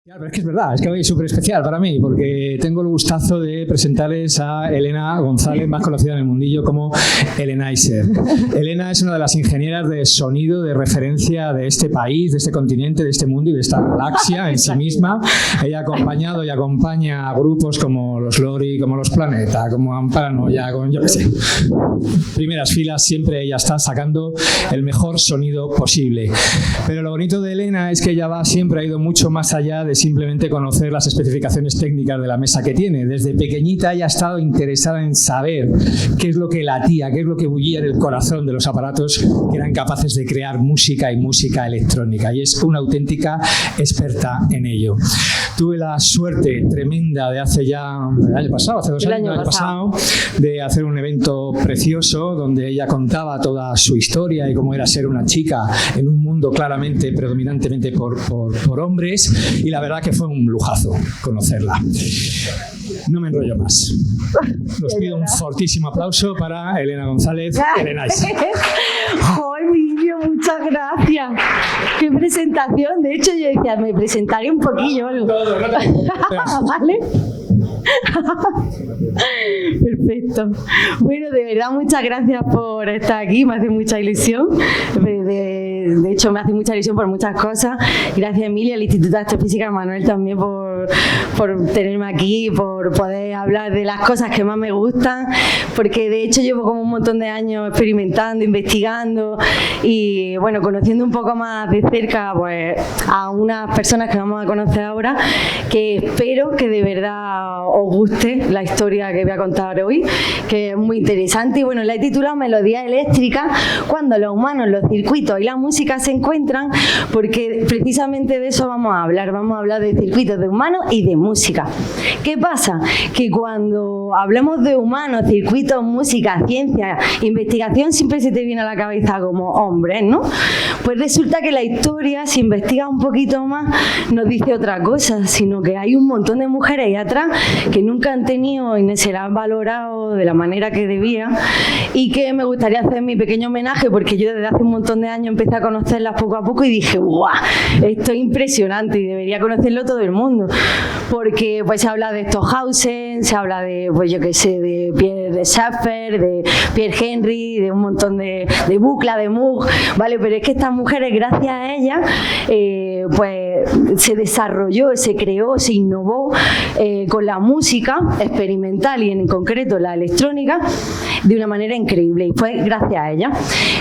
Pero es que es verdad, es que hoy es súper especial para mí porque tengo el gustazo de presentarles a Elena González, más conocida en el mundillo como Elenizer. Elena es una de las ingenieras de sonido de referencia de este país, de este continente, de este mundo y de esta galaxia en sí misma. Ella ha acompañado y acompaña a grupos como los Lori, como los Planeta, como Amparanoia, con yo qué sé. Primeras filas, siempre ella está sacando el mejor sonido posible. Pero lo bonito de Elena es que ella siempre ha ido mucho más allá de simplemente conocer las especificaciones técnicas de la mesa que tiene. Desde pequeñita ella ha estado interesada en saber qué es lo que latía, qué es lo que bullía en el corazón de los aparatos que eran capaces de crear música y música electrónica, y es una auténtica experta en ello. Tuve la suerte tremenda de hace 2 años, de hacer un evento precioso donde ella contaba toda su historia y cómo era ser una chica en un mundo claramente, predominantemente por hombres, y la verdad que fue un lujazo conocerla. No me enrollo más. Os pido un fortísimo aplauso para Elena González. Elenizer. ¡Joder, Emilio, muchas gracias! ¡Qué presentación! De hecho, yo decía, me presentaré un poquillo. ¿Vale? Perfecto. Bueno, de verdad, muchas gracias por estar aquí. Me hace mucha ilusión. De hecho, me hace mucha ilusión por muchas cosas. Gracias, Emilio, al Instituto de Astrofísica, Manuel también por tenerme aquí, por poder hablar de las cosas que más me gustan, porque de hecho llevo como un montón de años experimentando, investigando y bueno, conociendo un poco más de cerca pues a unas personas que vamos a conocer ahora, que espero que de verdad os guste la historia que voy a contar hoy, que es muy interesante. Y bueno, la he titulado Melodía eléctrica, cuando los humanos, los circuitos y la música se encuentran, porque precisamente de eso vamos a hablar de circuitos de humanos y de música. ¿Qué pasa? Que cuando hablamos de humanos, circuitos, música, ciencia, investigación, siempre se te viene a la cabeza como hombres, ¿no? Pues resulta que la historia, si investigas un poquito más, nos dice otra cosa, sino que hay un montón de mujeres ahí atrás que nunca han tenido y no se las han valorado de la manera que debía, y que me gustaría hacer mi pequeño homenaje, porque yo desde hace un montón de años empecé a conocerlas poco a poco y dije, ¡guau! Esto es impresionante y debería conocerlo todo el mundo, porque pues se habla de Stockhausen, se habla de, pues yo qué sé, de Pierre Schaeffer, de Pierre Henry, de un montón de Buchla, de Moog, ¿vale? Pero es que estas mujeres, gracias a ellas, pues se desarrolló, se creó, se innovó con la música experimental y en concreto la electrónica de una manera increíble, y fue gracias a ella.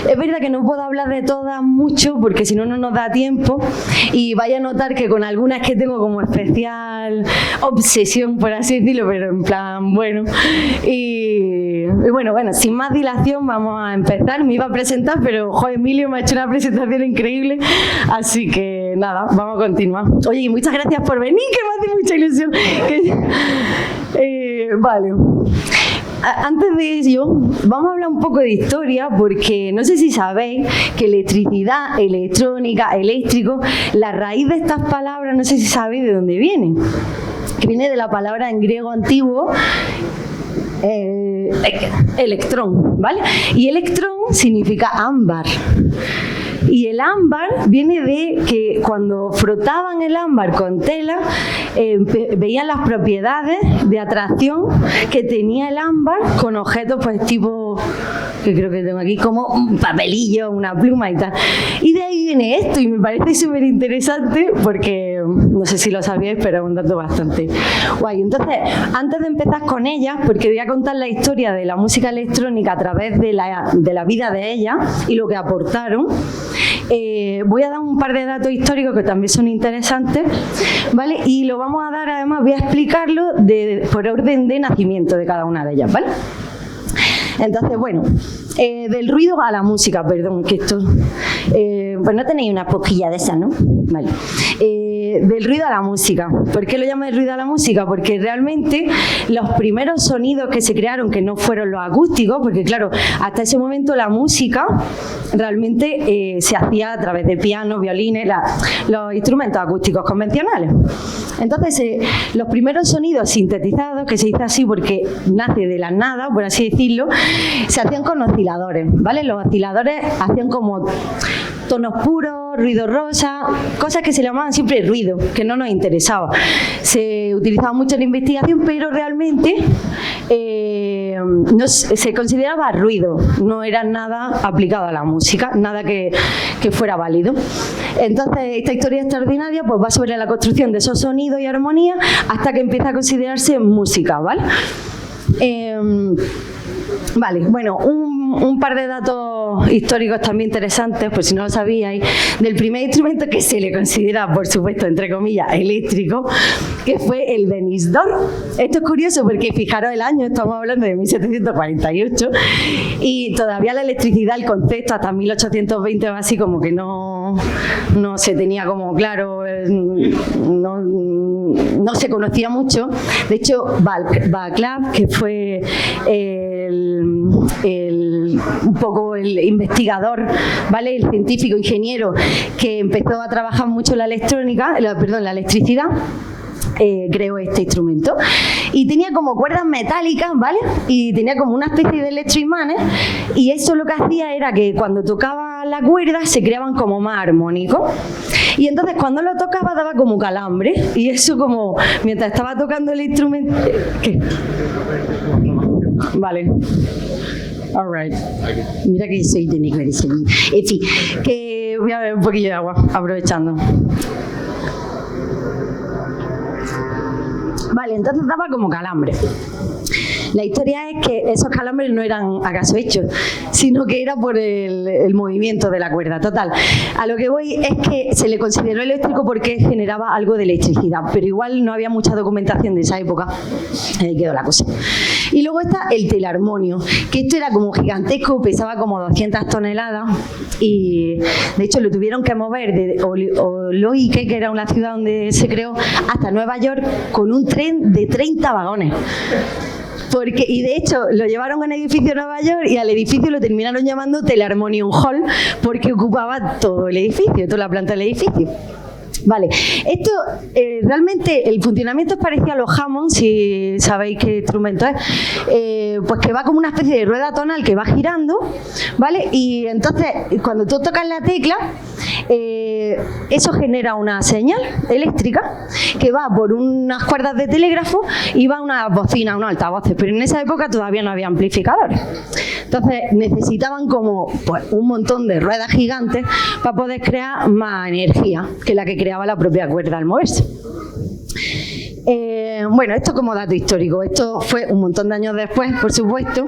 Es verdad que no puedo hablar de todas mucho porque si no, no nos da tiempo, y vaya a notar que con algunas que tengo como especial obsesión, por así decirlo, pero en plan bueno. Y bueno, sin más dilación vamos a empezar. Me iba a presentar, pero Emilio me ha hecho una presentación increíble, así que nada, vamos a continuar. Oye, y muchas gracias por venir, que me hace mucha ilusión. Vale. Antes de ello, vamos a hablar un poco de historia, porque no sé si sabéis que electricidad, electrónica, eléctrico, la raíz de estas palabras, no sé si sabéis de dónde viene. Que viene de la palabra en griego antiguo electrón, ¿vale? Y electrón significa ámbar. Y el ámbar viene de que cuando frotaban el ámbar con tela, veían las propiedades de atracción que tenía el ámbar con objetos pues tipo, que creo que tengo aquí, como un papelillo, una pluma y tal. Y de ahí viene esto, y me parece súper interesante porque, no sé si lo sabíais, pero es un dato bastante guay. Entonces, antes de empezar con ellas, porque voy a contar la historia de la música electrónica a través de la vida de ellas y lo que aportaron, voy a dar un par de datos históricos que también son interesantes, ¿vale? Y lo vamos a dar, además, voy a explicarlo por orden de nacimiento de cada una de ellas, ¿vale? Entonces, bueno, del ruido a la música, perdón, que esto... pues no tenéis una poquilla de esa, ¿no? Vale. Del ruido a la música. ¿Por qué lo llamo del ruido a la música? Porque realmente los primeros sonidos que se crearon, que no fueron los acústicos, porque claro, hasta ese momento la música realmente se hacía a través de pianos, violines, los instrumentos acústicos convencionales. Entonces, los primeros sonidos sintetizados, que se dice así porque nace de la nada, por así decirlo, se hacían con osciladores, ¿vale? Los osciladores hacían como tonos puros, ruido rosa, cosas que se llamaban siempre ruido, que no nos interesaba. Se utilizaba mucho en investigación, pero realmente no se consideraba ruido, no era nada aplicado a la música, nada que fuera válido. Entonces, esta historia extraordinaria pues va sobre la construcción de esos sonidos y armonías hasta que empieza a considerarse música, ¿vale? Vale, bueno, un par de datos históricos también interesantes, por si no lo sabíais, del primer instrumento que se le considera, por supuesto, entre comillas, eléctrico, que fue el Denisdor. Esto es curioso porque fijaros el año, estamos hablando de 1748, y todavía la electricidad, el concepto, hasta 1820 o así, como que no se tenía como claro, no se conocía mucho. De hecho, Václav, que fue un poco el investigador, ¿vale? El científico, ingeniero, que empezó a trabajar mucho la electrónica, la electricidad, creó este instrumento. Y tenía como cuerdas metálicas, ¿vale? Y tenía como una especie de electroimanes, y eso lo que hacía era que cuando tocaba la cuerda se creaban como más armónicos. Y entonces cuando lo tocaba daba como calambre, y eso como mientras estaba tocando el instrumento... ¿Qué? Vale. All right. Mira que soy técnico de diseño. En fin, que voy a beber un poquillo de agua, aprovechando. Vale, entonces daba como calambre. La historia es que esos calambres no eran acaso hechos, sino que era por el movimiento de la cuerda. Total, a lo que voy es que se le consideró eléctrico porque generaba algo de electricidad, pero igual no había mucha documentación de esa época. Ahí quedó la cosa. Y luego está el telarmonio, que esto era como gigantesco, pesaba como 200 toneladas, y de hecho lo tuvieron que mover de Oloike, que era una ciudad donde se creó, hasta Nueva York con un tren de 30 vagones. Y de hecho lo llevaron a un edificio de Nueva York, y al edificio lo terminaron llamando Telarmonium Hall porque ocupaba todo el edificio, toda la planta del edificio. Vale, esto realmente el funcionamiento es parecido a los Hammond, si sabéis qué instrumento es, pues que va como una especie de rueda tonal que va girando, ¿vale? Y entonces cuando tú tocas la tecla, eso genera una señal eléctrica que va por unas cuerdas de telégrafo y va a una bocina, unos altavoces, pero en esa época todavía no había amplificadores. Entonces necesitaban como pues, un montón de ruedas gigantes para poder crear más energía que la que creaba la propia cuerda al moverse. Bueno, esto como dato histórico, esto fue un montón de años después, por supuesto.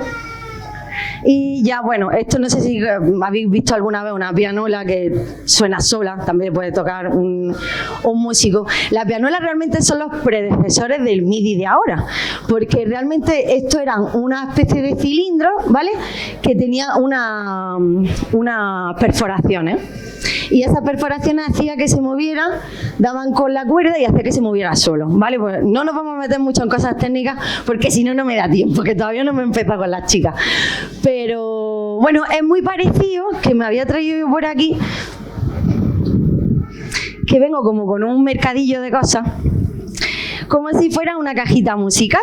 Y ya, bueno, esto no sé si habéis visto alguna vez una pianola que suena sola, también puede tocar un músico. Las pianolas realmente son los predecesores del MIDI de ahora, porque realmente estos eran una especie de cilindro, ¿vale? Que tenía unas perforaciones. Y esas perforaciones hacían que se moviera, daban con la cuerda y hacía que se moviera solo, ¿vale? Pues no nos vamos a meter mucho en cosas técnicas porque si no, no me da tiempo, que todavía no me he empezado con las chicas. Pero bueno, es muy parecido, que me había traído yo por aquí, que vengo como con un mercadillo de cosas, como si fuera una cajita musical,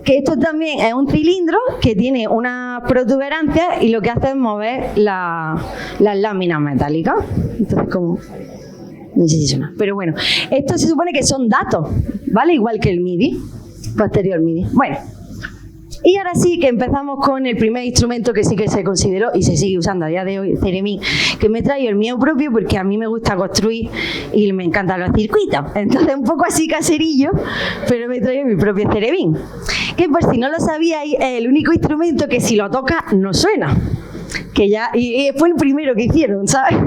que esto también es un cilindro que tiene unas protuberancias y lo que hace es mover las láminas metálicas. Entonces, como... no sé si suena, pero bueno, esto se supone que son datos, ¿vale? Igual que el MIDI, posterior MIDI. Bueno, y ahora sí que empezamos con el primer instrumento que sí que se consideró y se sigue usando a día de hoy, Theremin, que me traigo el mío propio porque a mí me gusta construir y me encantan los circuitos. Entonces un poco así caserillo, pero me traigo mi propio Theremin, que por si no lo sabíais es el único instrumento que si lo toca no suena. Que ya, y fue el primero que hicieron, ¿sabes?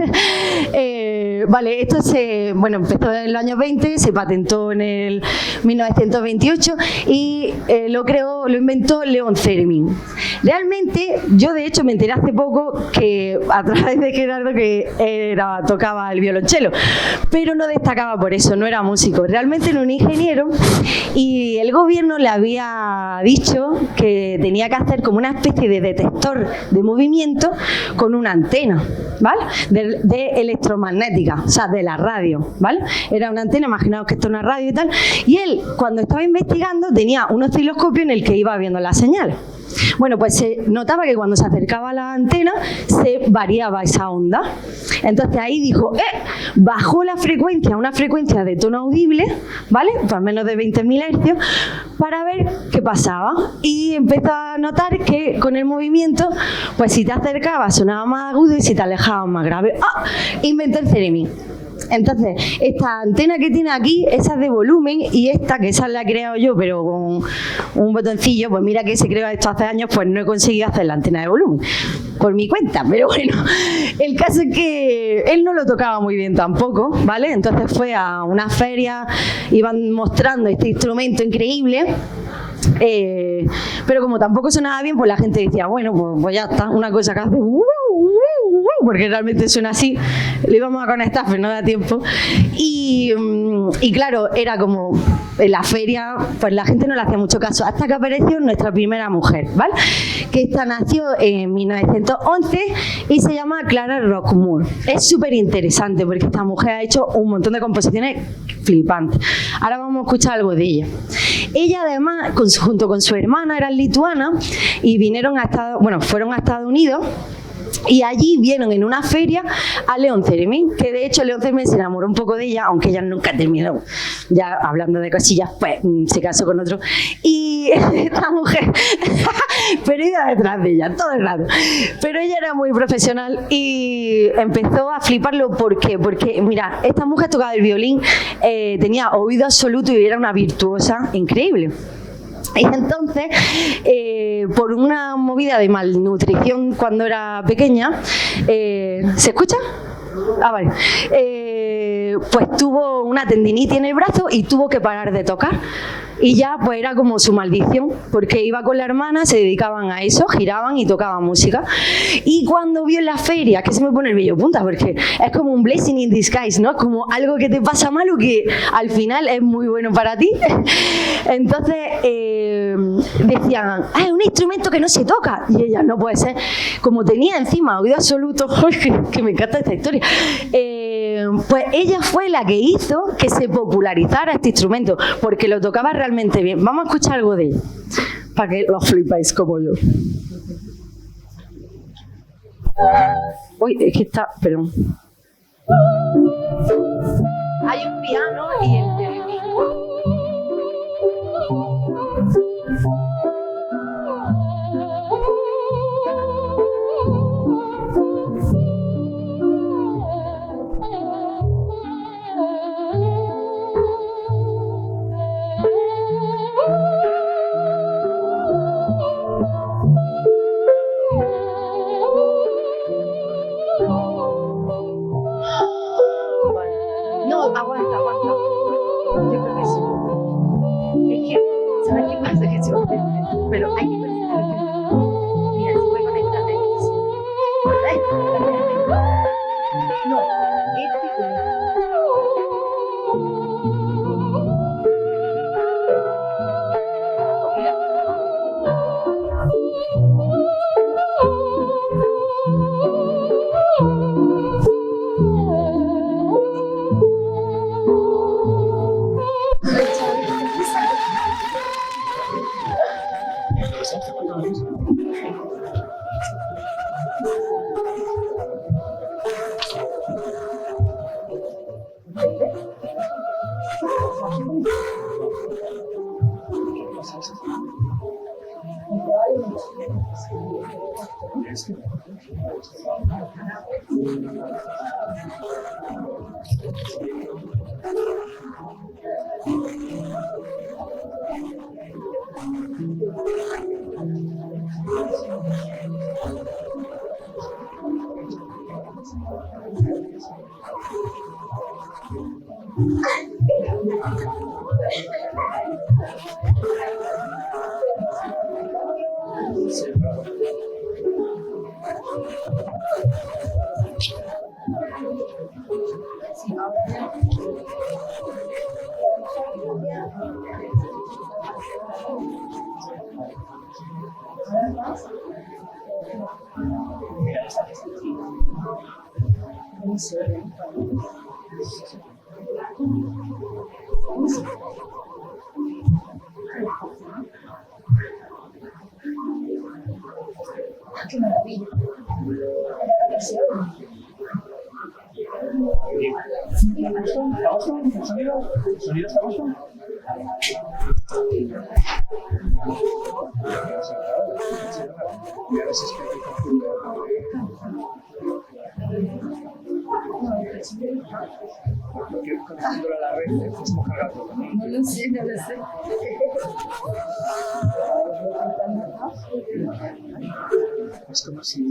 Vale, esto empezó en los años 20, se patentó en el 1928 y lo inventó Leon Theremin. Realmente, yo de hecho me enteré hace poco que a través de Gerardo que tocaba el violonchelo, pero no destacaba por eso, no era músico, realmente era un ingeniero y el gobierno le había dicho que tenía que hacer como una especie de detector de movimiento con una antena, ¿vale? De electromagnética, o sea, de la radio, ¿vale? Era una antena, imaginaos que esto es una radio y tal, y él, cuando estaba investigando, tenía un osciloscopio en el que iba viendo las señales. Bueno, pues se notaba que cuando se acercaba a la antena se variaba esa onda. Entonces ahí dijo, bajó la frecuencia a una frecuencia de tono audible, ¿vale? Pues menos de 20.000 hercios, para ver qué pasaba. Y empezó a notar que con el movimiento, pues si te acercabas sonaba más agudo y si te alejabas más grave. ¡Ah! Inventó el theremin. Entonces, esta antena que tiene aquí, esa es de volumen, y esta, que esa la he creado yo, pero con un botoncillo, pues mira que se creó esto hace años, pues no he conseguido hacer la antena de volumen, por mi cuenta, pero bueno, el caso es que él no lo tocaba muy bien tampoco, ¿vale? Entonces fue a una feria, iban mostrando este instrumento increíble, pero como tampoco sonaba bien, pues la gente decía, bueno, pues ya está, una cosa que hace porque realmente suena así, lo íbamos a conectar pero no da tiempo, y claro, era como en la feria, pues la gente no le hacía mucho caso, hasta que apareció nuestra primera mujer, ¿vale? Que esta nació en 1911 y se llama Clara Rockmore. Es súper interesante porque esta mujer ha hecho un montón de composiciones flipantes. Ahora vamos a escuchar algo de ella. Ella además, junto con su hermana, eran lituanas y fueron a Estados Unidos. Y allí vieron en una feria a Leon Theremin, que de hecho Leon Theremin se enamoró un poco de ella, aunque ella nunca terminó, ya hablando de cosillas, pues se casó con otro. Y esta mujer, pero iba detrás de ella todo el rato. Pero ella era muy profesional y empezó a fliparlo. ¿Por qué? Porque, mira, esta mujer tocaba el violín, tenía oído absoluto y era una virtuosa increíble. Y entonces, por una movida de malnutrición cuando era pequeña, ¿se escucha? Ah, vale. Pues tuvo una tendinitis en el brazo y tuvo que parar de tocar. Y ya pues era como su maldición, porque iba con la hermana, se dedicaban a eso, giraban y tocaban música. Y cuando vio en la feria, que se me pone el vello punta, porque es como un blessing in disguise, ¿no? Como algo que te pasa malo que al final es muy bueno para ti. Entonces decían, es un instrumento que no se toca. Y ella, no puede ser. Como tenía encima oído absoluto, que me encanta esta historia, pues ella fue la que hizo que se popularizara este instrumento, porque lo tocaba realmente bien. Vamos a escuchar algo de ella, para que lo flipáis como yo. Uy, es que está, perdón. Hay un piano y el theremin. No, aguanta. Yo creo que sí. Es que, ¿sabes qué pasa? Que se va a perder. Pero hay que conectar. Mira, se puede conectar de aquí. No, ¿Sonido está bajo? Porque conectándolo a la red es muy cargado. No lo sé, no lo sé. Es como si...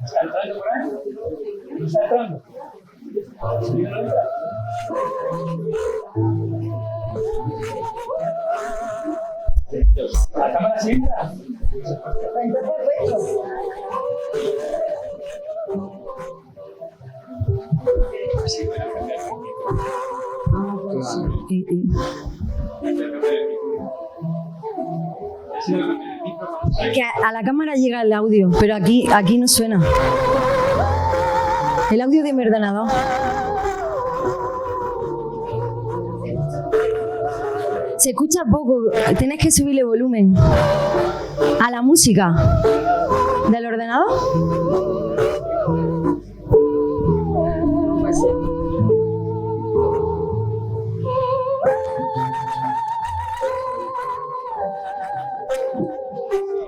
¿Está entrando por ahí? ¿No está entrando? ¿La cámara sí entra? Que a la cámara llega el audio, pero aquí no suena. El audio de mi ordenador. Se escucha poco, tienes que subirle volumen a la música del ordenador.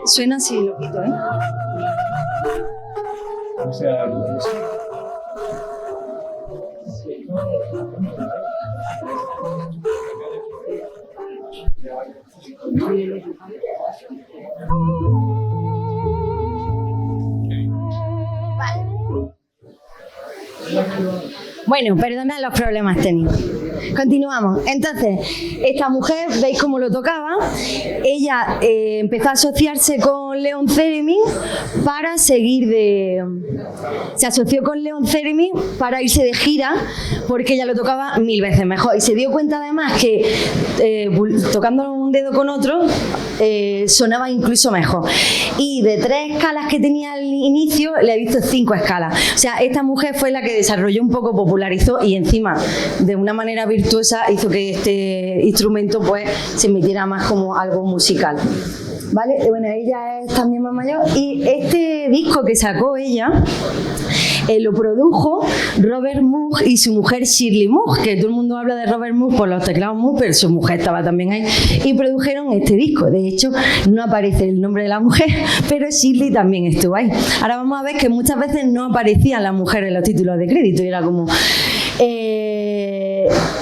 Suena así, loquito, ¿eh? O sea, Bueno, perdona los problemas técnicos. Continuamos. Entonces, esta mujer, ¿veis cómo lo tocaba? Ella empezó a asociarse con Leon Theremin para seguir se asoció con Leon Theremin para irse de gira porque ella lo tocaba 1000 veces mejor. Y se dio cuenta además que tocando un dedo con otro sonaba incluso mejor. Y de 3 escalas que tenía al inicio, le he visto 5 escalas. O sea, esta mujer fue la que desarrolló un poco, popularizó y encima, de una manera virtuosa, hizo que este instrumento pues se metiera más como algo musical. ¿Vale? Bueno, ella es también más mayor y este disco que sacó ella lo produjo Robert Moog y su mujer Shirley Moog, que todo el mundo habla de Robert Moog por los teclados Moog, pero su mujer estaba también ahí, y produjeron este disco. De hecho, no aparece el nombre de la mujer, pero Shirley también estuvo ahí. Ahora vamos a ver que muchas veces no aparecían las mujeres en los títulos de crédito y era como...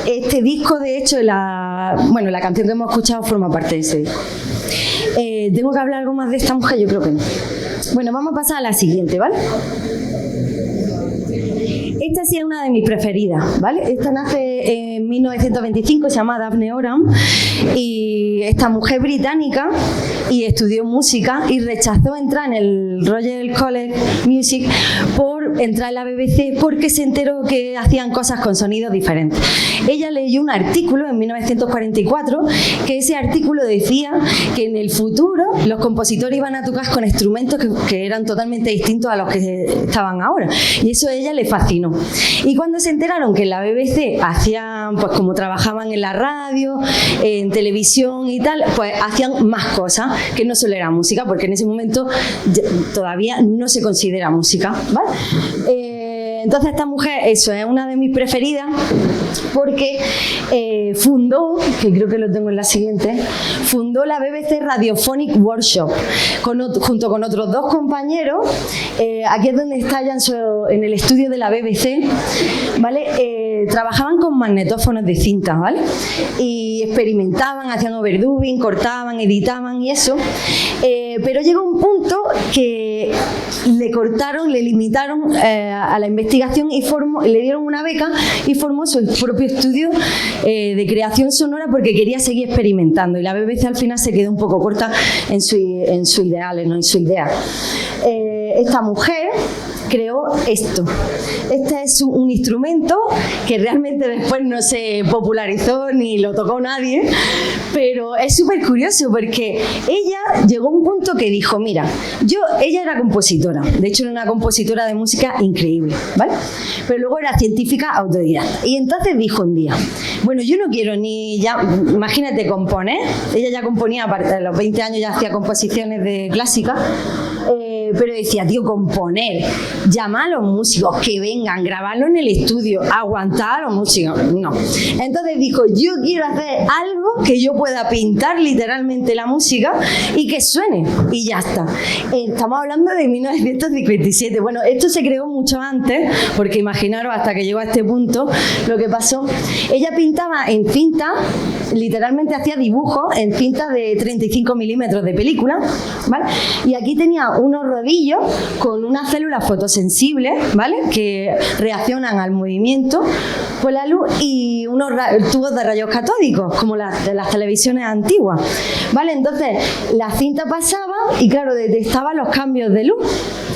este disco, de hecho, la canción que hemos escuchado forma parte de ese disco. ¿Tengo que hablar algo más de esta mujer? Yo creo que no. Bueno, vamos a pasar a la siguiente, ¿vale? Esta sí es una de mis preferidas, ¿vale? Esta nace en 1925, se llama Daphne Oram, y esta mujer británica y estudió música y rechazó entrar en el Royal College Music por entrar en la BBC porque se enteró que hacían cosas con sonidos diferentes. Ella leyó un artículo en 1944 que ese artículo decía que en el futuro los compositores iban a tocar con instrumentos que eran totalmente distintos a los que estaban ahora, y eso a ella le fascinó. Y cuando se enteraron que en la BBC hacían, pues como trabajaban en la radio, en televisión y tal, pues hacían más cosas que no solo era música, porque en ese momento todavía no se considera música, ¿vale? Entonces esta mujer, eso, es una de mis preferidas porque fundó, que creo que lo tengo en la siguiente, fundó la BBC Radiophonic Workshop junto con otros dos compañeros. Aquí es donde está ella en el estudio de la BBC, ¿vale? Trabajaban con magnetófonos de cinta, ¿vale? Y experimentaban, hacían overdubbing, cortaban, editaban y eso. Pero llegó un punto que le limitaron a la investigación y le dieron una beca y formó su propio estudio de creación sonora porque quería seguir experimentando. Y la BBC al final se quedó un poco corta en sus ideales, ¿no? En su idea. Esta mujer creó esto. Este es un instrumento que realmente después no se popularizó ni lo tocó nadie, pero es súper curioso porque ella llegó a un punto que dijo, mira, ella era compositora, de hecho era una compositora de música increíble, ¿vale? Pero luego era científica autodidacta y entonces dijo un día, bueno, yo no quiero imagínate componer, ella ya componía, aparte de los 20 años ya hacía composiciones de clásica, pero decía, tío, componer, llamar a los músicos que vengan, grabarlo en el estudio, aguantar a los músicos, no. Entonces dijo, yo quiero hacer algo que yo pueda pintar literalmente la música y que suene, y ya está. Estamos hablando de 1957. Bueno, esto se creó mucho antes, porque imaginaros hasta que llegó a este punto lo que pasó. Ella pintaba en cinta, literalmente hacía dibujos en cinta de 35 milímetros de película, ¿vale? Y aquí tenía unos rodillos con unas células fotosensibles, ¿vale? Que reaccionan al movimiento por la luz y unos tubos de rayos catódicos, como de las televisiones antiguas, ¿vale? Entonces la cinta pasaba y claro, detectaba los cambios de luz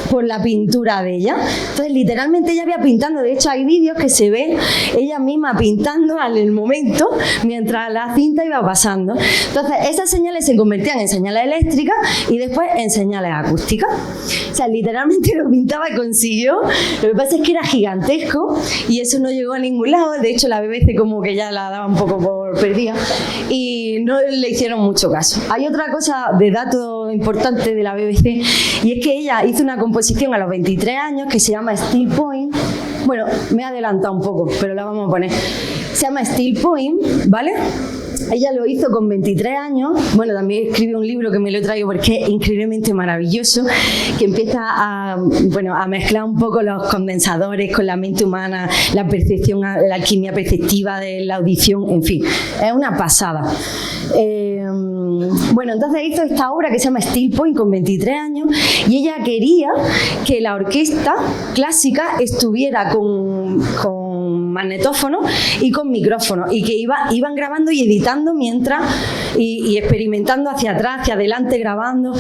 por la pintura de ella. Entonces literalmente ella iba pintando, de hecho hay vídeos que se ve ella misma pintando en el momento mientras la cinta iba pasando. Entonces esas señales se convertían en señales eléctricas y después en señales acústicas. O sea, literalmente lo pintaba y consiguió. Lo que pasa es que era gigantesco y eso no llegó a ningún lado. De hecho la BBC como que ya la daba un poco por perdida y no le hicieron mucho caso. Hay otra cosa de dato importante de la BBC y es que ella hizo una composición a los 23 años que se llama Steel Point. Bueno, me he adelantado un poco, pero la vamos a poner. Se llama Steel Point, ¿vale? Ella lo hizo con 23 años. Bueno, también escribió un libro que me lo he traído porque es increíblemente maravilloso, que empieza a mezclar un poco los condensadores con la mente humana, la percepción, la alquimia perceptiva de la audición, en fin, es una pasada. Bueno, entonces hizo esta obra que se llama Steel Point con 23 años y ella quería que la orquesta clásica estuviera con magnetófono y con micrófono y que iban grabando y editando mientras y experimentando hacia atrás, hacia adelante, grabando,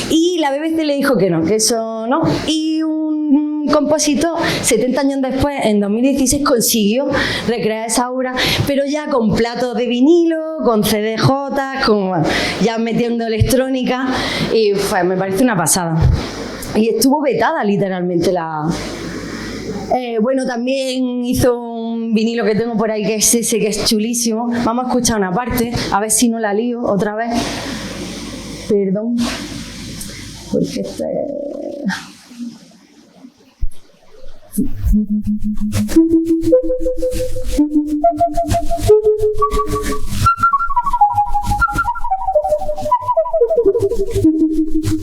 y la BBC le dijo que no, que eso no, y un compositor 70 años después, en 2016, consiguió recrear esa obra, pero ya con platos de vinilo, con CDJ, ya metiendo electrónica, y me parece una pasada. Y estuvo vetada literalmente bueno, también hizo un vinilo que tengo por ahí que es ese, que es chulísimo. Vamos a escuchar una parte, a ver si no la lío otra vez. Perdón, porque este...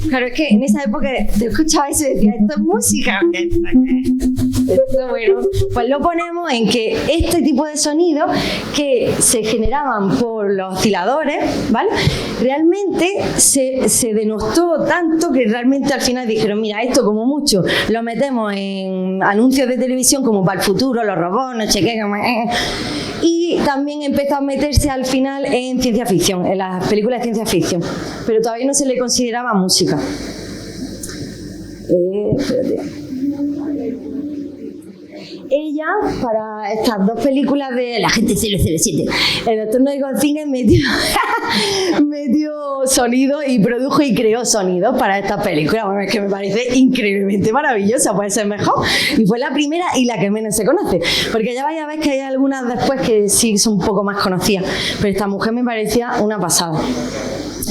Claro, es que en esa época te escuchaba eso y decía, esto es música. Esto, bueno, pues lo ponemos en que este tipo de sonidos que se generaban por los osciladores, ¿vale? Realmente se denostó tanto que realmente al final dijeron, mira, esto como mucho lo metemos en anuncios de televisión como para el futuro, los robots, no sé qué. Y también empezó a meterse al final en ciencia ficción, en las películas de ciencia ficción, pero todavía no se le consideraba música. Espérate. Ella, para estas dos películas de La Agente 007, el Doctor No Goldfinger metió sonido y produjo y creó sonidos para estas películas. Bueno, es que me parece increíblemente maravillosa, puede ser mejor. Y fue la primera y la que menos se conoce, porque ya vais a ver que hay algunas después que sí son un poco más conocidas, pero esta mujer me parecía una pasada.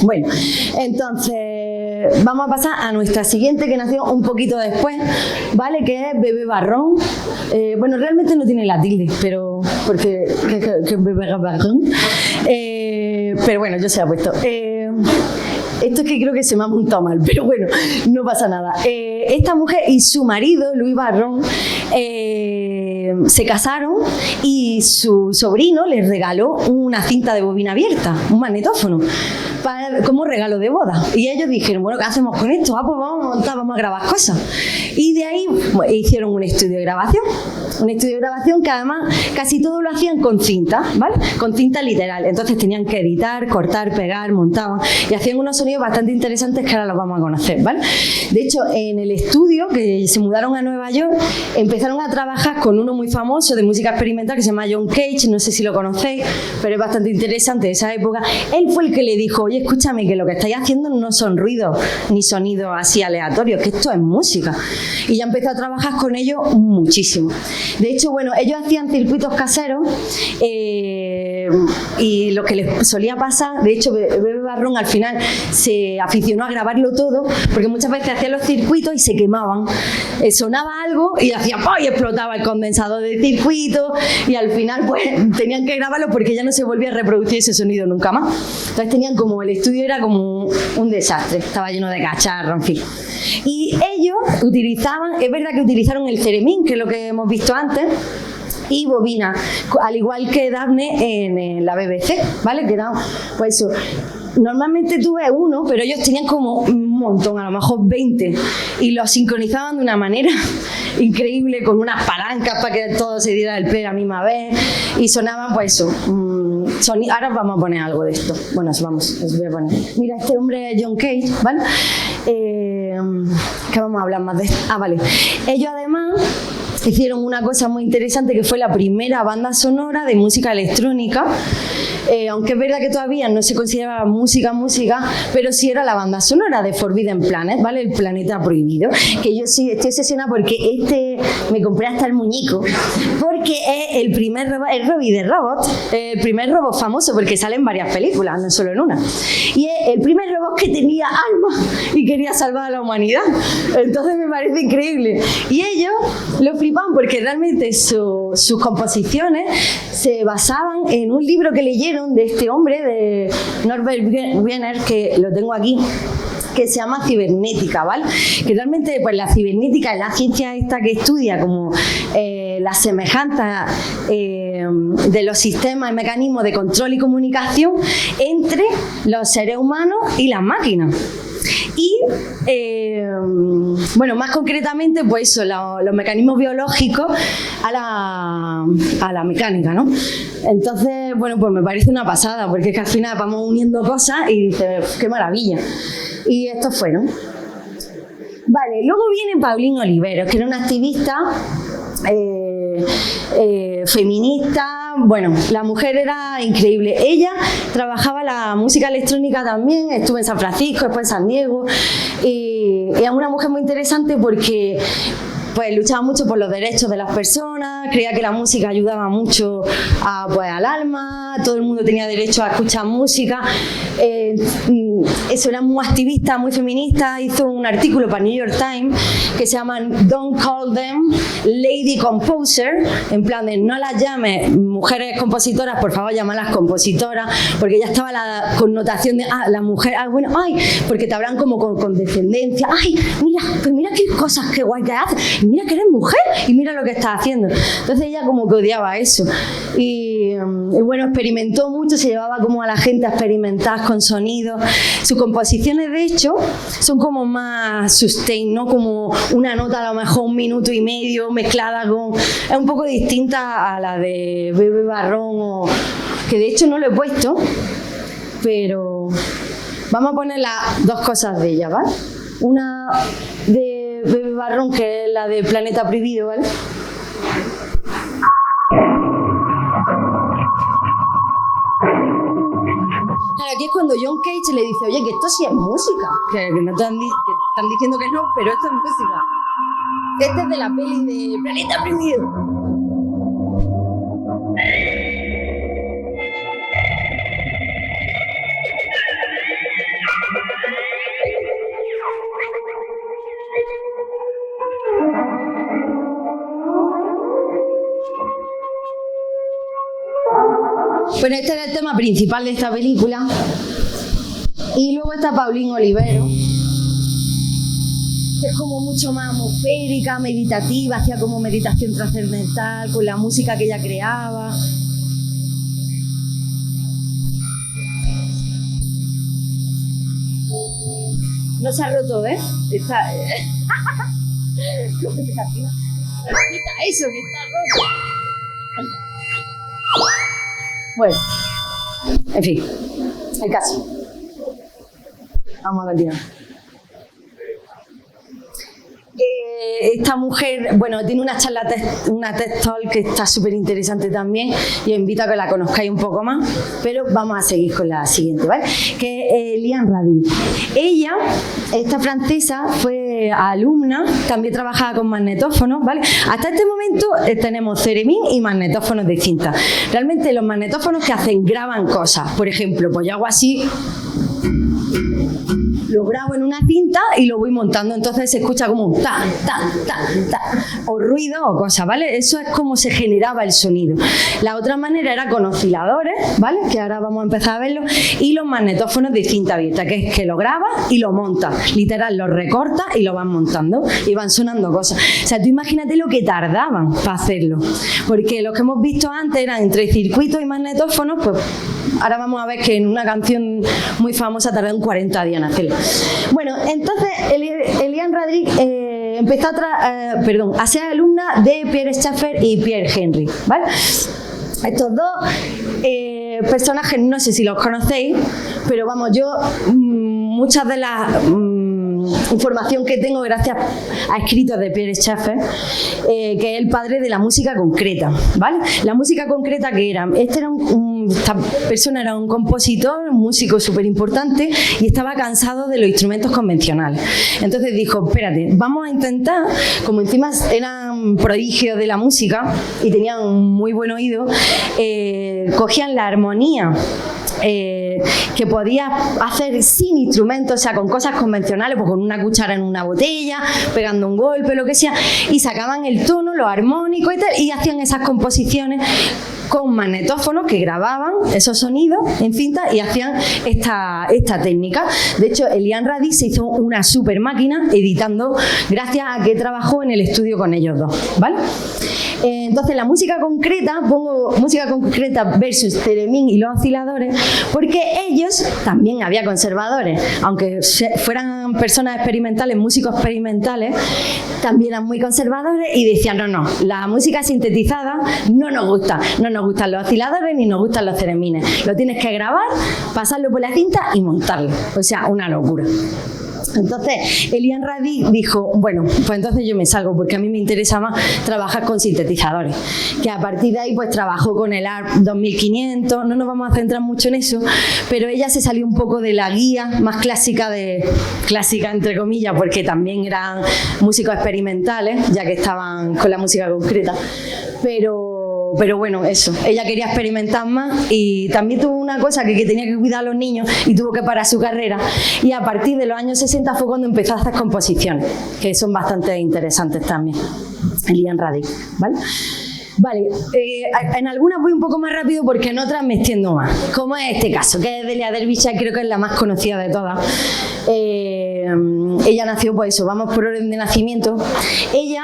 Bueno, entonces vamos a pasar a nuestra siguiente, que nació un poquito después, ¿vale? Que es Bebé Barrón. Bueno, realmente no tiene la tilde, pero porque que Bebé Barrón. Pero bueno, yo se la he puesto. Esto es que creo que se me ha montado mal, pero bueno, no pasa nada. Esta mujer y su marido, Luis Barrón, se casaron y su sobrino les regaló una cinta de bobina abierta, un magnetófono, como regalo de boda. Y ellos dijeron, bueno, ¿qué hacemos con esto? Pues vamos a montar, vamos a grabar cosas. Y de ahí hicieron un estudio de grabación. Un estudio de grabación que además casi todo lo hacían con cinta, ¿vale? Con cinta literal. Entonces tenían que editar, cortar, pegar, montaban y hacían unos sonidos bastante interesantes que ahora los vamos a conocer, ¿vale? De hecho, en el estudio, que se mudaron a Nueva York, empezaron a trabajar con uno muy famoso de música experimental que se llama John Cage, no sé si lo conocéis, pero es bastante interesante de esa época. Él fue el que le dijo, oye, escúchame, que lo que estáis haciendo no son ruidos ni sonidos así aleatorios, que esto es música. Y ya empezó a trabajar con ellos muchísimo. De hecho, bueno, ellos hacían circuitos caseros y lo que les solía pasar, de hecho, Bebé Barrón al final se aficionó a grabarlo todo, porque muchas veces hacían los circuitos y se quemaban. Sonaba algo y hacían ¡pum! Y explotaba el condensador del circuito y al final pues tenían que grabarlo porque ya no se volvía a reproducir ese sonido nunca más. Entonces tenían como, el estudio era como un desastre, estaba lleno de cacharros, en fin. Y ellos utilizaban, es verdad que utilizaron el Ceremín, que es lo que hemos visto antes, y bobina, al igual que Daphne en la BBC, ¿vale? Que era, pues eso. Normalmente tú ves uno, pero ellos tenían como un montón, a lo mejor 20, y los sincronizaban de una manera increíble, con unas palancas para que todo se diera el play a la misma vez, y sonaban, pues eso. Ahora vamos a poner algo de esto. Bueno, os voy a poner. Mira, este hombre es John Cage, ¿vale? ¿Qué vamos a hablar más de esto? Ah, vale. Ellos además hicieron una cosa muy interesante, que fue la primera banda sonora de música electrónica, aunque es verdad que todavía no se consideraba música, pero sí era la banda sonora de Forbidden Planet, ¿vale? El planeta prohibido, que yo sí estoy obsesionada porque me compré hasta el muñeco, porque es el primer robot, el Robbie de Robot, el primer robot famoso, porque sale en varias películas, no solo en una, y es el primer robot que tenía alma y quería salvar a la humanidad. Entonces me parece increíble, y ellos lo flipan porque realmente sus composiciones se basaban en un libro que leyeron de este hombre, de Norbert Wiener, que lo tengo aquí, que se llama Cibernética, ¿vale? Que realmente pues la cibernética es la ciencia esta que estudia como las semejanzas de los sistemas y mecanismos de control y comunicación entre los seres humanos y las máquinas. Y, bueno, más concretamente, pues eso, los mecanismos biológicos a la mecánica, ¿no? Entonces, bueno, pues me parece una pasada, porque es que al final vamos uniendo cosas y dices, qué maravilla. Y estos fueron. Vale, luego viene Pauline Oliveros, que era una activista feminista. Bueno, la mujer era increíble. Ella trabajaba la música electrónica también, estuvo en San Francisco, después en San Diego, y era una mujer muy interesante porque pues luchaba mucho por los derechos de las personas, creía que la música ayudaba mucho al alma, todo el mundo tenía derecho a escuchar música. Eso, era muy activista, muy feminista. Hizo un artículo para New York Times que se llama Don't Call Them Lady Composer, en plan de no las llames mujeres compositoras, por favor llámalas compositoras, porque ya estaba la connotación de la mujer, bueno, ay, porque te hablan como con descendencia, ay, mira qué cosas, qué guay que haces, mira que eres mujer y mira lo que estás haciendo. Entonces ella como que odiaba eso y bueno, experimentó mucho, se llevaba como a la gente a experimentar con sonidos. Sus composiciones de hecho son como más sustain, ¿no? Como una nota a lo mejor 1 minuto y medio mezclada con, es un poco distinta a la de Bebé Barrón, que de hecho no lo he puesto, pero vamos a poner las dos cosas de ella, ¿vale? Una de Bebé Barrón, que es la de Planeta Prohibido, ¿vale? Claro, aquí es cuando John Cage le dice, oye, que esto sí es música, que no te que están diciendo que no, pero esto es música. Este es de la peli de Planeta Prohibido. Bueno, este era el tema principal de esta película. Y luego está Pauline Olivero, que es como mucho más atmosférica, meditativa, hacía como meditación trascendental con la música que ella creaba. No se ha roto, ¿eh? Está... Quita eso, que está roto. Bueno, en fin, el caso. Vamos a continuar. Esta mujer, bueno, tiene una charla, una TED Talk que está súper interesante también y os invito a que la conozcáis un poco más, pero vamos a seguir con la siguiente, ¿vale? Que es Liane Radin. Ella, esta francesa, fue alumna, también trabajaba con magnetófonos, ¿vale? Hasta este momento tenemos theremin y magnetófonos de cinta. Realmente los magnetófonos que hacen, graban cosas. Por ejemplo, pues yo hago así, lo grabo en una cinta y lo voy montando, entonces se escucha como un ta, ta, ta, ta, o ruido o cosas, ¿vale? Eso es como se generaba el sonido. La otra manera era con osciladores, ¿vale? Que ahora vamos a empezar a verlo, y los magnetófonos de cinta abierta, que es que lo grabas y lo montas, literal, lo recortas y lo vas montando y van sonando cosas. O sea, tú imagínate lo que tardaban para hacerlo, porque los que hemos visto antes eran entre circuitos y magnetófonos, pues ahora vamos a ver que en una canción muy famosa tardaron 40 días en hacerlo. Bueno, entonces Liane Radin empezó a ser alumna de Pierre Schaeffer y Pierre Henry, ¿vale? Estos dos personajes, no sé si los conocéis, pero vamos, yo muchas de las información que tengo gracias a escritos de Pierre Schaeffer, que es el padre de la música concreta, ¿vale? La música concreta que era, esta persona era un compositor, un músico súper importante y estaba cansado de los instrumentos convencionales. Entonces dijo, espérate, vamos a intentar, como encima eran prodigios de la música y tenían un muy buen oído, cogían la armonía que podía hacer sin instrumentos, o sea, con cosas convencionales, pues con una cuchara en una botella, pegando un golpe, lo que sea, y sacaban el tono, lo armónico y tal, y hacían esas composiciones con magnetófonos que grababan esos sonidos en cinta y hacían esta técnica. De hecho, Liane Radin se hizo una super máquina editando gracias a que trabajó en el estudio con ellos dos, ¿vale? Entonces la música concreta, pongo música concreta versus theremin y los osciladores, porque ellos también había conservadores, aunque fueran personas experimentales, músicos experimentales, también eran muy conservadores y decían no, la música sintetizada no nos gustan los osciladores ni nos gustan los theremines, lo tienes que grabar, pasarlo por la cinta y montarlo, o sea, una locura. Entonces, Liane Radin dijo, bueno, pues entonces yo me salgo porque a mí me interesa más trabajar con sintetizadores, que a partir de ahí pues trabajó con el ARP 2500, no nos vamos a centrar mucho en eso, pero ella se salió un poco de la guía más clásica entre comillas, porque también eran músicos experimentales, ya que estaban con la música concreta, pero bueno, eso, ella quería experimentar más y también tuvo una cosa que tenía que cuidar a los niños y tuvo que parar su carrera, y a partir de los años 60 fue cuando empezó a hacer composiciones, que son bastante interesantes también, Liane Radin, ¿vale? Vale, en algunas voy un poco más rápido porque en otras me extiendo más, como es este caso, que es Delia Derbyshire, creo que es la más conocida de todas. Ella nació, pues eso, vamos por orden de nacimiento. Ella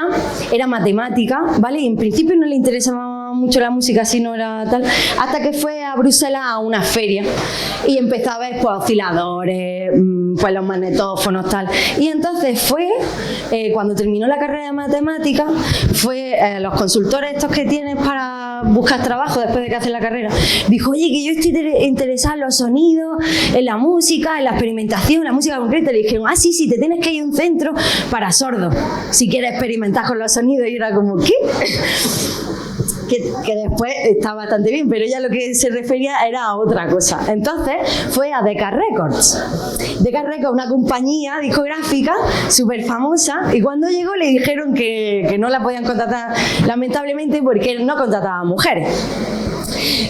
era matemática, ¿vale? Y en principio no le interesaba mucho la música, si no era tal, hasta que fue a Bruselas a una feria y empezó a ver pues osciladores, pues los magnetófonos, tal. Y entonces fue, cuando terminó la carrera de matemática, fue los consultores estos que tienes para buscar trabajo después de que haces la carrera, dijo, oye, que yo estoy interesada en los sonidos, en la música, en la experimentación, en la música concreta. Le dijeron, sí, te tienes que ir a un centro para sordos si quieres experimentar con los sonidos. Y era como, ¿qué? Que después está bastante bien, pero ella lo que se refería era a otra cosa. Entonces fue a Decca Records. Decca Records, una compañía discográfica súper famosa, y cuando llegó le dijeron que no la podían contratar, lamentablemente, porque no contrataba mujeres.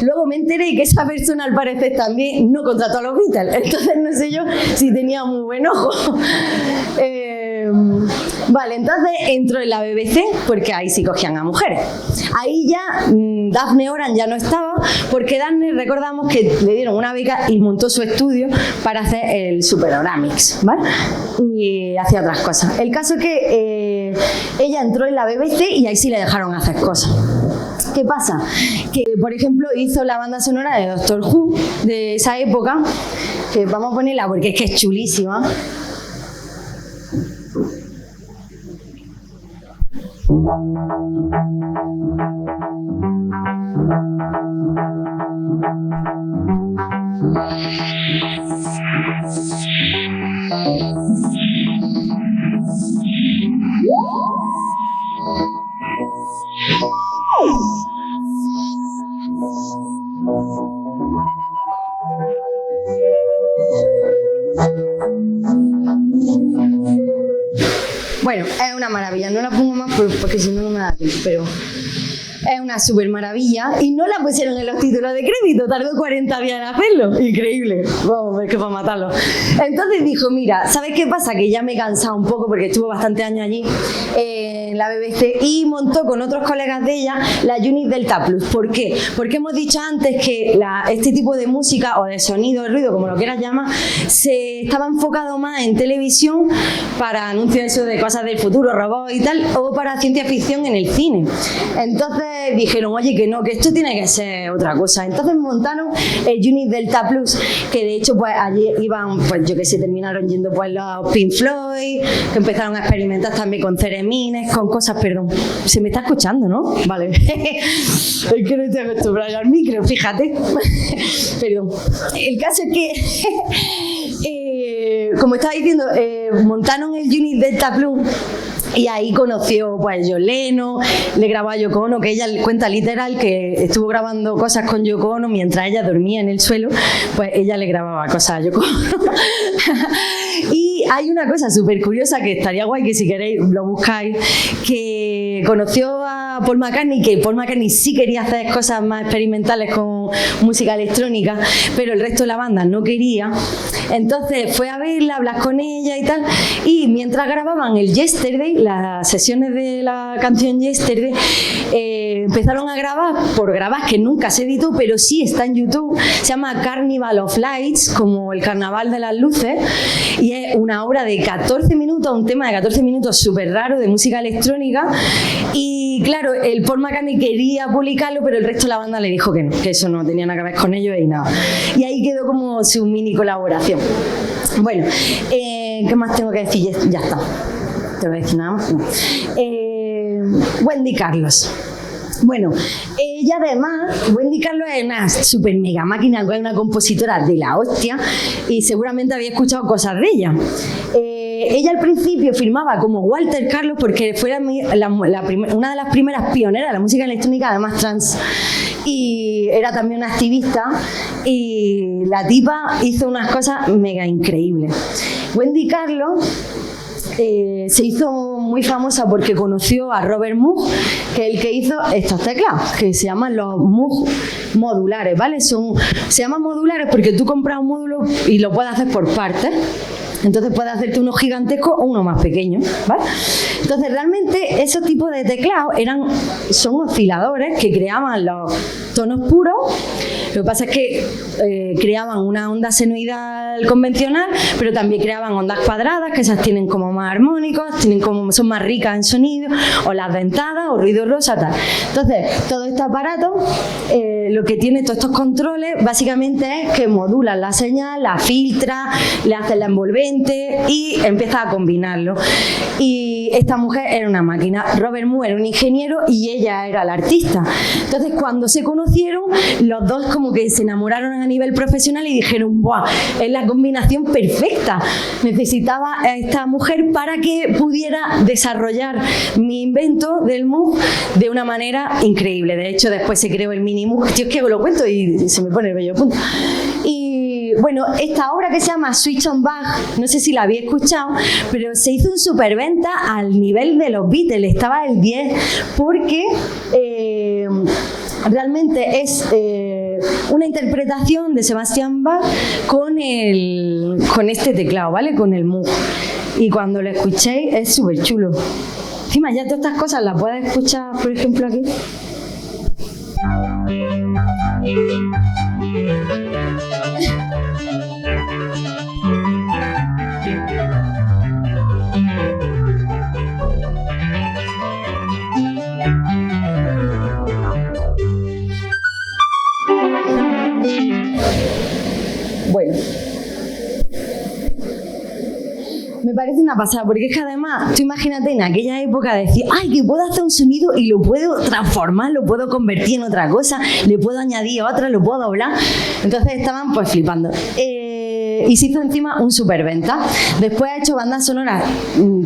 Luego me enteré que esa persona al parecer también no contrató a los Beatles, entonces no sé yo si tenía muy buen ojo. Vale, entonces entró en la BBC porque ahí sí cogían a mujeres. Ahí ya Daphne Oran ya no estaba porque Daphne, recordamos que le dieron una beca y montó su estudio para hacer el Superoramics, ¿vale? Y hacía otras cosas. El caso es que ella entró en la BBC y ahí sí le dejaron hacer cosas. ¿Qué pasa? Que, por ejemplo, hizo la banda sonora de Doctor Who de esa época, que vamos a ponerla porque es que es chulísima. Bueno, es una maravilla, no la pongo más porque si no, no me da tiempo, pero es una súper maravilla y no la pusieron en los títulos de crédito, tardó 40 días en hacerlo, increíble, vamos, es que para matarlo. Entonces dijo, mira, ¿sabes qué pasa? Que ya me he cansado un poco porque estuvo bastante años allí en la BBC y montó con otros colegas de ella la Unit Delta Plus. ¿Por qué? Porque hemos dicho antes que este tipo de música o de sonido, de ruido, como lo quieras llamar, se estaba enfocado más en televisión para anuncios de cosas del futuro, robots y tal, o para ciencia ficción en el cine. Entonces dijeron, oye, que no, que esto tiene que ser otra cosa. Entonces montaron el Unit Delta Plus, que de hecho pues allí iban, pues yo que sé, terminaron yendo pues los Pink Floyd, que empezaron a experimentar también con ceremines, con cosas, perdón, se me está escuchando, ¿no? Vale. Es que no estoy acostumbrada al micro, fíjate. Perdón. El caso es que como estaba diciendo, montaron el Unit Delta Plus y ahí conoció pues a John Lennon, le grabó a Yoko Ono, que ella cuenta literal que estuvo grabando cosas con Yoko Ono mientras ella dormía en el suelo, pues ella le grababa cosas a Yoko Ono. Y hay una cosa súper curiosa que estaría guay que si queréis lo buscáis, que conoció a Paul McCartney, que Paul McCartney sí quería hacer cosas más experimentales con música electrónica, pero el resto de la banda no quería. Entonces fue a verla, a hablar con ella y tal, y mientras grababan el Yesterday, las sesiones de la canción Yesterday, empezaron a grabar, por grabar, que nunca se editó, pero sí está en YouTube, se llama Carnival of Lights, como el carnaval de las luces, y es una obra de 14 minutos, un tema de 14 minutos súper raro de música electrónica, y claro, el Paul McCartney quería publicarlo, pero el resto de la banda le dijo que no, que eso no tenía nada que ver con ellos y nada. Y ahí quedó como su mini colaboración. Bueno, ¿qué más tengo que decir? Ya está. ¿Te voy a decir nada más? No. Wendy Carlos. Bueno, ella además, Wendy Carlos es una super mega máquina, es una compositora de la hostia y seguramente había escuchado cosas de ella. Ella al principio firmaba como Walter Carlos porque fue una de las primeras pioneras de la música electrónica, además trans, y era también una activista y la tipa hizo unas cosas mega increíbles. Wendy Carlos se hizo muy famosa porque conoció a Robert Moog, que es el que hizo estos teclados, que se llaman los Moog modulares, ¿vale? Se llaman modulares porque tú compras un módulo y lo puedes hacer por partes. Entonces puedes hacerte uno gigantesco o uno más pequeño, ¿vale? Entonces realmente esos tipos de teclados son osciladores que creaban los tonos puros. Lo que pasa es que creaban una onda senoidal convencional, pero también creaban ondas cuadradas, que esas tienen como más armónicos, son más ricas en sonido, o las dentadas, o ruido rosa, tal. Entonces, todo este aparato, lo que tiene todos estos controles, básicamente es que modulan la señal, la filtra, le hacen la envolvente y empieza a combinarlo. Y esta mujer era una máquina. Robert Moog era un ingeniero y ella era la artista. Entonces, cuando se conocieron, los dos como que se enamoraron a nivel profesional y dijeron, ¡buah! Es la combinación perfecta. Necesitaba a esta mujer para que pudiera desarrollar mi invento del Moog de una manera increíble. De hecho, después se creó el mini Moog. Tío, es que lo cuento y se me pone el vello de punta. Y bueno, esta obra que se llama Switch on Bach, no sé si la había escuchado, pero se hizo un superventa al nivel de los Beatles, estaba el 10, porque realmente es una interpretación de Sebastian Bach con este teclado, ¿vale? Con el Moog. y cuando lo escuchéis es súper chulo. Encima ya todas estas cosas las puedes escuchar, por ejemplo, aquí. Bueno, me parece una pasada, porque es que además, tú imagínate en aquella época decir, ay, que puedo hacer un sonido y lo puedo transformar, lo puedo convertir en otra cosa, le puedo añadir otra, lo puedo doblar. Entonces estaban pues flipando. Y se hizo encima un superventa. Después ha hecho bandas sonoras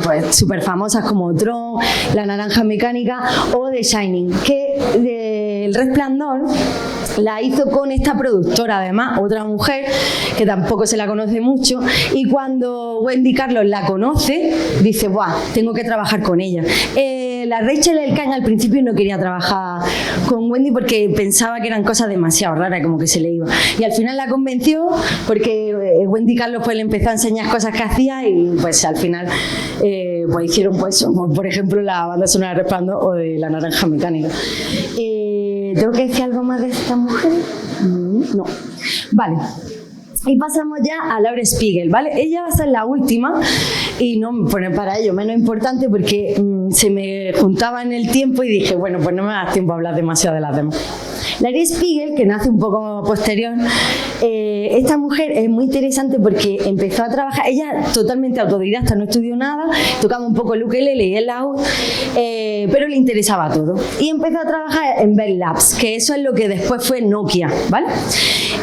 pues súper famosas como Tron, La Naranja Mecánica o The Shining, que El Resplandor la hizo con esta productora, además, otra mujer que tampoco se la conoce mucho, y cuando Wendy Carlos la conoce, dice, ¡buah! Tengo que trabajar con ella. La Rachel Elkind al principio no quería trabajar con Wendy porque pensaba que eran cosas demasiado raras, como que se le iba. Y al final la convenció porque Wendy Carlos pues le empezó a enseñar cosas que hacía y pues al final pues hicieron pues, por ejemplo, la banda sonora de Resplandor o de La Naranja Mecánica. ¿Tengo que decir algo más de esta mujer? No. Vale. Y pasamos ya a Laura Spiegel, ¿vale? Ella va a ser la última y no para ello menos importante porque se me juntaba en el tiempo y dije, bueno, pues no me da tiempo a hablar demasiado de las demás. Laura Spiegel, que nace un poco posterior, esta mujer es muy interesante porque empezó a trabajar, ella totalmente autodidacta, no estudió nada, tocaba un poco el ukelele y el laúd, pero le interesaba todo. Y empezó a trabajar en Bell Labs, que eso es lo que después fue Nokia, ¿vale?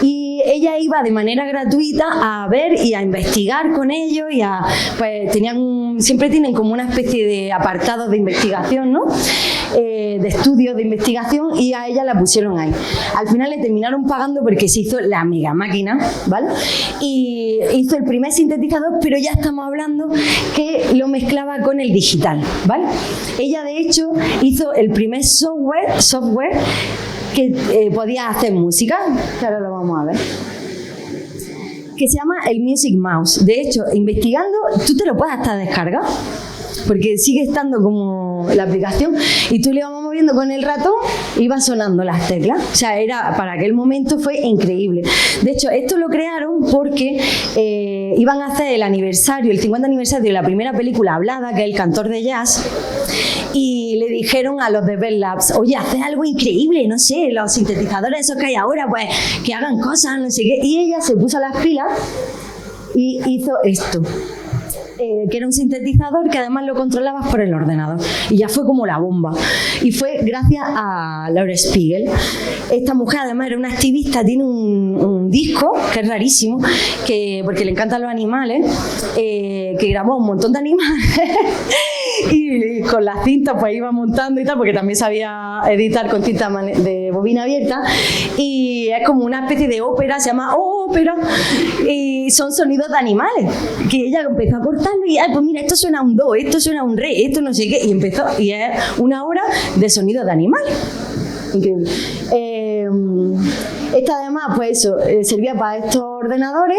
Y ella iba de manera gratuita a ver y a investigar con ellos y pues siempre tienen como una especie de apartados de investigación, ¿no? De estudios de investigación, y a ella la pusieron ahí. Al final le terminaron pagando porque se hizo la mega máquina, ¿vale? Y hizo el primer sintetizador, pero ya estamos hablando que lo mezclaba con el digital, ¿vale? Ella de hecho hizo el primer software que podía hacer música, que ahora lo vamos a ver, que se llama el Music Mouse. De hecho, investigando, tú te lo puedes hasta descargar, porque sigue estando como la aplicación y tú le vas moviendo con el ratón y va sonando las teclas. O sea, para aquel momento fue increíble. De hecho, esto lo crearon porque iban a hacer el 50 aniversario de la primera película hablada, que es El Cantor de Jazz, y le dijeron a los de Bell Labs, oye, haced algo increíble, no sé, los sintetizadores esos que hay ahora, pues que hagan cosas, no sé qué. Y ella se puso las pilas y hizo esto. Que era un sintetizador que además lo controlabas por el ordenador, y ya fue como la bomba, y fue gracias a Laura Spiegel. Esta mujer además era una activista, tiene un disco que es rarísimo, porque le encantan los animales, que grabó un montón de animales y con las cintas pues iba montando y tal, porque también sabía editar con cinta de bobina abierta, y es como una especie de ópera, se llama ópera, y son sonidos de animales que ella empezó a cortarlo y pues mira, esto suena un do, esto suena un re, esto no sé qué, y empezó, y es una hora de sonidos de animales. Increíble. Esta además pues eso, servía para estos ordenadores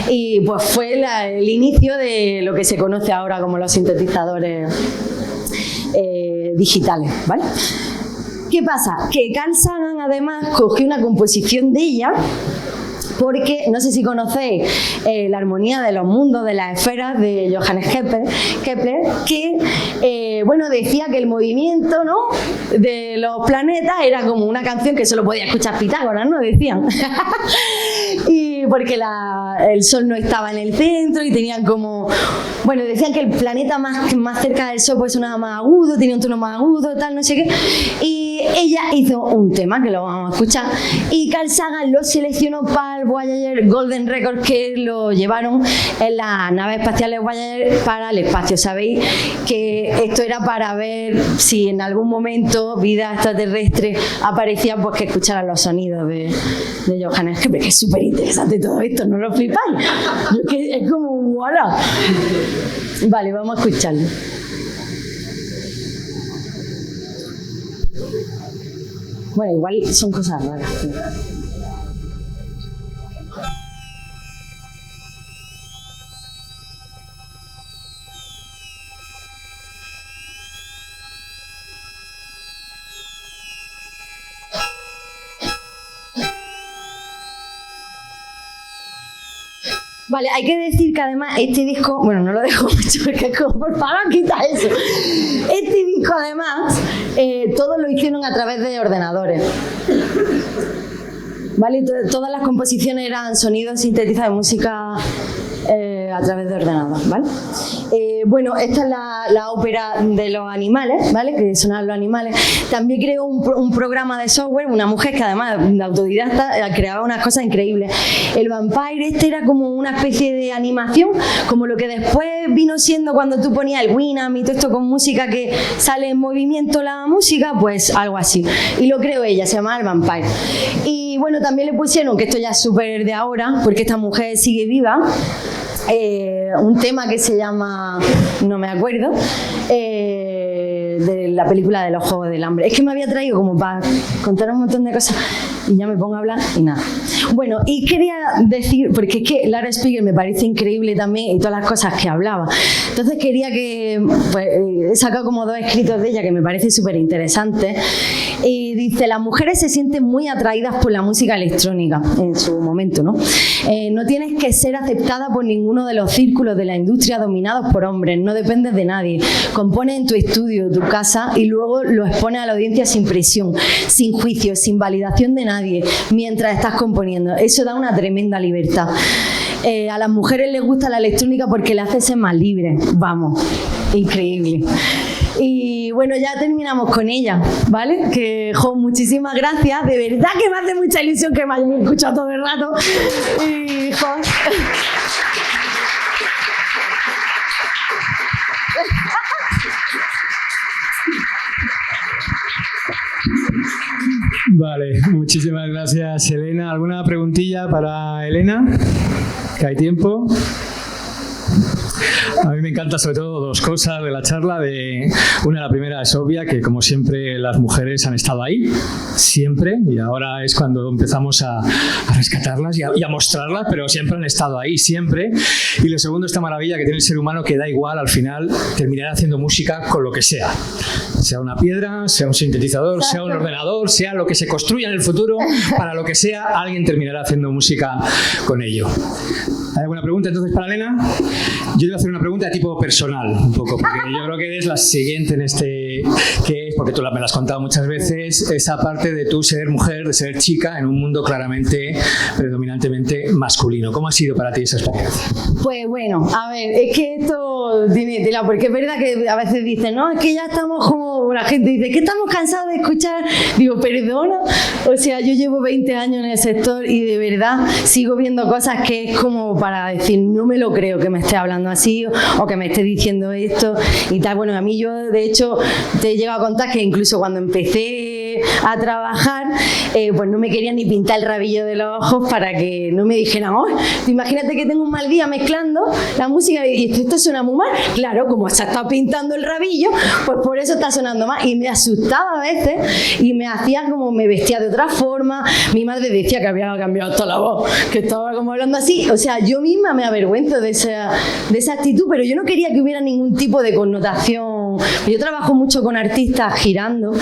y pues fue el inicio de lo que se conoce ahora como los sintetizadores digitales, ¿vale? ¿Qué pasa? Que Carl Sagan además cogió una composición de ella, porque no sé si conocéis la armonía de los mundos, de las esferas de Johannes Kepler, que bueno, decía que el movimiento, ¿no?, de los planetas era como una canción que solo podía escuchar Pitágoras, ¿no? Decían. Y porque el Sol no estaba en el centro y tenían como... Bueno, decían que el planeta más cerca del Sol pues sonaba más agudo, tenía un tono más agudo, tal, no sé qué. Y ella hizo un tema que lo vamos a escuchar y Carl Sagan lo seleccionó para el Voyager Golden Record, que lo llevaron en las naves espaciales Voyager para el espacio. Sabéis que esto era para ver si en algún momento vida extraterrestre aparecía, pues que escucharan los sonidos de Johannes Kepler, que es súper interesante todo esto, ¿no lo flipáis? Es como ¡voilà! Vale, vamos a escucharlo. Bueno, igual son cosas raras. Vale, hay que decir que además este disco, bueno, no lo dejo mucho porque es como, por favor, quita eso. Este disco además, todos lo hicieron a través de ordenadores. ¿Vale? Todas las composiciones eran sonidos sintetizados de música a través de ordenador, ¿vale? Bueno, esta es la ópera de los animales, ¿vale? Que sonaban los animales. También creó un programa de software, una mujer que además de autodidacta creaba unas cosas increíbles. El Vampire este era como una especie de animación, como lo que después vino siendo cuando tú ponías el Winamp y todo esto con música que sale en movimiento la música, pues algo así. Y lo creó ella, se llamaba el Vampire. Y bueno, también le pusieron, que esto ya es súper de ahora, porque esta mujer sigue viva, un tema que se llama, no me acuerdo, de la película de los Juegos del Hambre. Es que me había traído como para contar un montón de cosas y ya me pongo a hablar y nada. Bueno, y quería decir, porque es que Lara Spiegel me parece increíble también y todas las cosas que hablaba. Entonces quería que, pues, he sacado como 2 escritos de ella que me parecen súper interesantes. Y dice, las mujeres se sienten muy atraídas por la música electrónica en su momento, ¿no? No tienes que ser aceptada por ninguno de los círculos de la industria dominados por hombres, no dependes de nadie. Compones en tu estudio, tu casa y luego lo expones a la audiencia sin presión, sin juicio, sin validación de nadie, mientras estás componiendo. Eso da una tremenda libertad. A las mujeres les gusta la electrónica porque le hace ser más libre. Vamos, increíble. Y bueno, ya terminamos con ella, ¿vale? Que, muchísimas gracias. De verdad que me hace mucha ilusión que me hayan escuchado todo el rato. Y, Vale, muchísimas gracias, Elena. ¿Alguna preguntilla para Elena? ¿Que hay tiempo? A mí me encanta sobre todo 2 cosas de la charla. La primera es obvia, que como siempre las mujeres han estado ahí, siempre, y ahora es cuando empezamos a rescatarlas y a mostrarlas, pero siempre han estado ahí, siempre. Y lo segundo, esta maravilla que tiene el ser humano, que da igual, al final terminará haciendo música con lo que sea una piedra, sea un sintetizador, sea un ordenador, sea lo que se construya en el futuro, para lo que sea, alguien terminará haciendo música con ello. ¿Hay alguna pregunta entonces para Elena? Yo te voy a hacer una pregunta de tipo personal, un poco, porque yo creo que eres la siguiente en este, que es, porque tú me lo has contado muchas veces, esa parte de tú ser mujer, de ser chica en un mundo claramente, predominantemente masculino. ¿Cómo ha sido para ti esa experiencia? Pues bueno, a ver, es que esto tiene tela, porque es verdad que a veces dicen, no, es que ya estamos como, la gente dice, que estamos cansados de escuchar. Digo, perdona, o sea, yo llevo 20 años en el sector y de verdad sigo viendo cosas que es como para decir, no me lo creo que me esté hablando así o que me esté diciendo esto y tal. Bueno, a mí yo, de hecho, te he llegado a contar que incluso cuando empecé a trabajar, pues no me quería ni pintar el rabillo de los ojos para que no me dijeran, oh, imagínate que tengo un mal día mezclando la música y esto suena muy mal. Claro, como se ha estado pintando el rabillo, pues por eso está sonando mal. Y me asustaba a veces y me hacía como, me vestía de otra forma. Mi madre decía que había cambiado hasta la voz, que estaba como hablando así. O sea, yo misma me avergüenzo de esa actitud, pero yo no quería que hubiera ningún tipo de connotación. Yo trabajo mucho con artistas girando